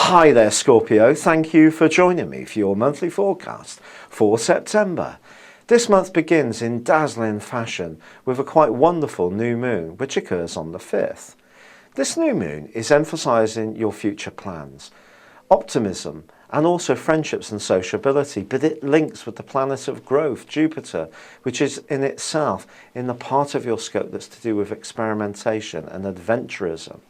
Hi there, Scorpio. Thank you for joining me for your monthly forecast for September. This month begins in dazzling fashion with a quite wonderful new moon, which occurs on the 5th. This new moon is emphasising your future plans, optimism, and also friendships and sociability, but it links with the planet of growth, Jupiter, which is in itself in the part of your scope that's to do with experimentation and adventurism.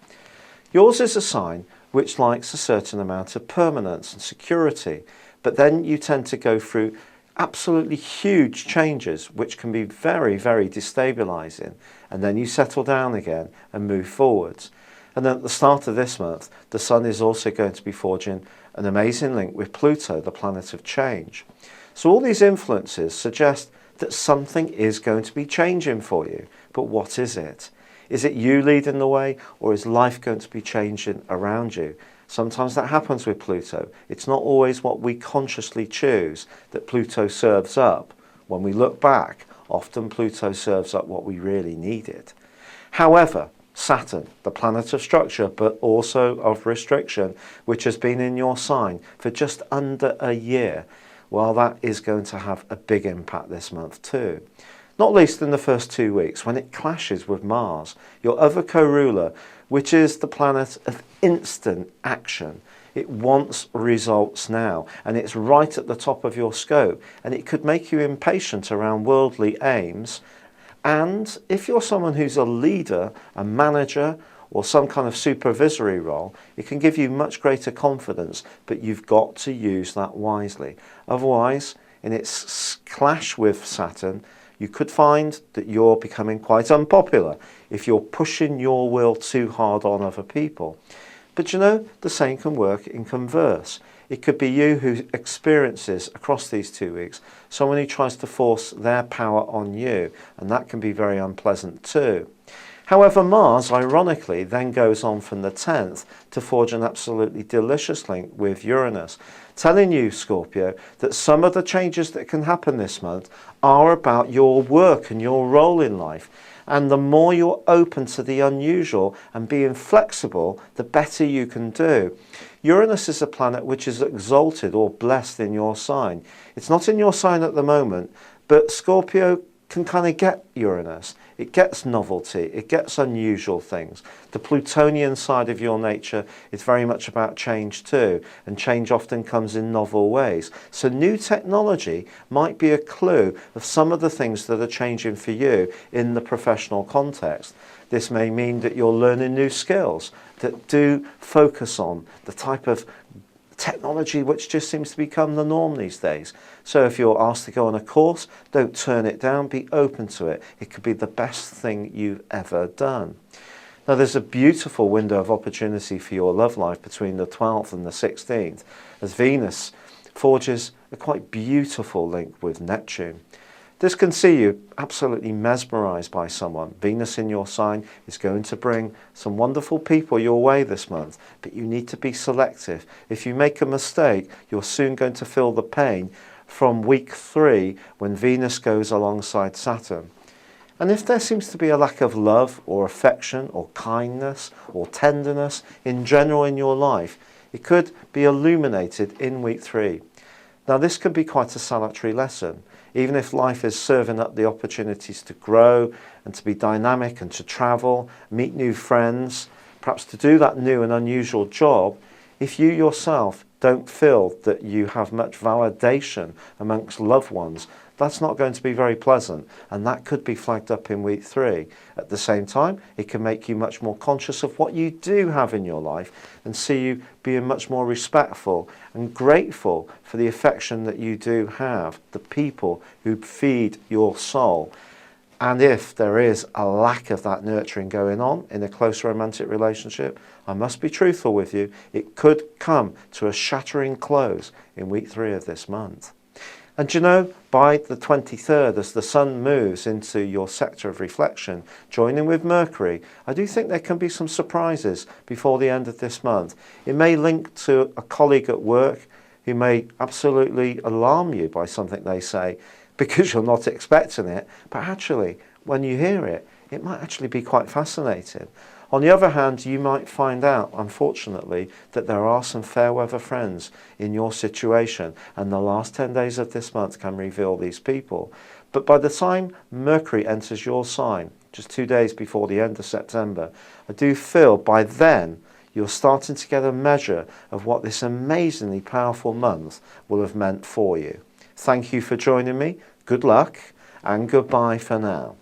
Yours is a sign which likes a certain amount of permanence and security, but then you tend to go through absolutely huge changes which can be very, very destabilising, and then you settle down again and move forwards. And then at the start of this month, the Sun is also going to be forging an amazing link with Pluto, the planet of change. So all these influences suggest that something is going to be changing for you. But what is it? Is it you leading the way, or is life going to be changing around you? Sometimes that happens with Pluto. It's not always what we consciously choose that Pluto serves up. When we look back, often Pluto serves up what we really needed. However, Saturn, the planet of structure, but also of restriction, which has been in your sign for just under a year, well, that is going to have a big impact this month too. Not least in the first 2 weeks when it clashes with Mars, your other co-ruler, which is the planet of instant action. It wants results now, and it's right at the top of your scope, and it could make you impatient around worldly aims. And if you're someone who's a leader, a manager, or some kind of supervisory role, it can give you much greater confidence, but you've got to use that wisely. Otherwise, in its clash with Saturn, you could find that you're becoming quite unpopular if you're pushing your will too hard on other people. But you know, the same can work in converse. It could be you who experiences across these 2 weeks someone who tries to force their power on you, and that can be very unpleasant too. However, Mars, ironically, then goes on from the 10th to forge an absolutely delicious link with Uranus, telling you, Scorpio, that some of the changes that can happen this month are about your work and your role in life. And the more you're open to the unusual and being flexible, the better you can do. Uranus is a planet which is exalted or blessed in your sign. It's not in your sign at the moment, but Scorpio can kind of get Uranus. It gets novelty, it gets unusual things. The Plutonian side of your nature is very much about change too, and change often comes in novel ways. So new technology might be a clue of some of the things that are changing for you in the professional context. This may mean that you're learning new skills that do focus on the type of technology which just seems to become the norm these days. So if you're asked to go on a course, don't turn it down, be open to it. It could be the best thing you've ever done. Now there's a beautiful window of opportunity for your love life between the 12th and the 16th as Venus forges a quite beautiful link with Neptune. This can see you absolutely mesmerised by someone. Venus in your sign is going to bring some wonderful people your way this month, but you need to be selective. If you make a mistake, you're soon going to feel the pain from week 3 when Venus goes alongside Saturn. And if there seems to be a lack of love or affection or kindness or tenderness in general in your life, it could be illuminated in week 3. Now this could be quite a salutary lesson. Even if life is serving up the opportunities to grow and to be dynamic and to travel, meet new friends, perhaps to do that new and unusual job, if you yourself don't feel that you have much validation amongst loved ones, that's not going to be very pleasant, and that could be flagged up in week 3. At the same time, it can make you much more conscious of what you do have in your life and see you being much more respectful and grateful for the affection that you do have, the people who feed your soul. And if there is a lack of that nurturing going on in a close romantic relationship, I must be truthful with you, it could come to a shattering close in week 3 of this month. And you know, by the 23rd, as the Sun moves into your sector of reflection, joining with Mercury, I do think there can be some surprises before the end of this month. It may link to a colleague at work who may absolutely alarm you by something they say because you're not expecting it, but actually, when you hear it, it might actually be quite fascinating. On the other hand, you might find out, unfortunately, that there are some fair weather friends in your situation, and the last 10 days of this month can reveal these people. But by the time Mercury enters your sign, just 2 days before the end of September, I do feel by then you're starting to get a measure of what this amazingly powerful month will have meant for you. Thank you for joining me. Good luck and goodbye for now.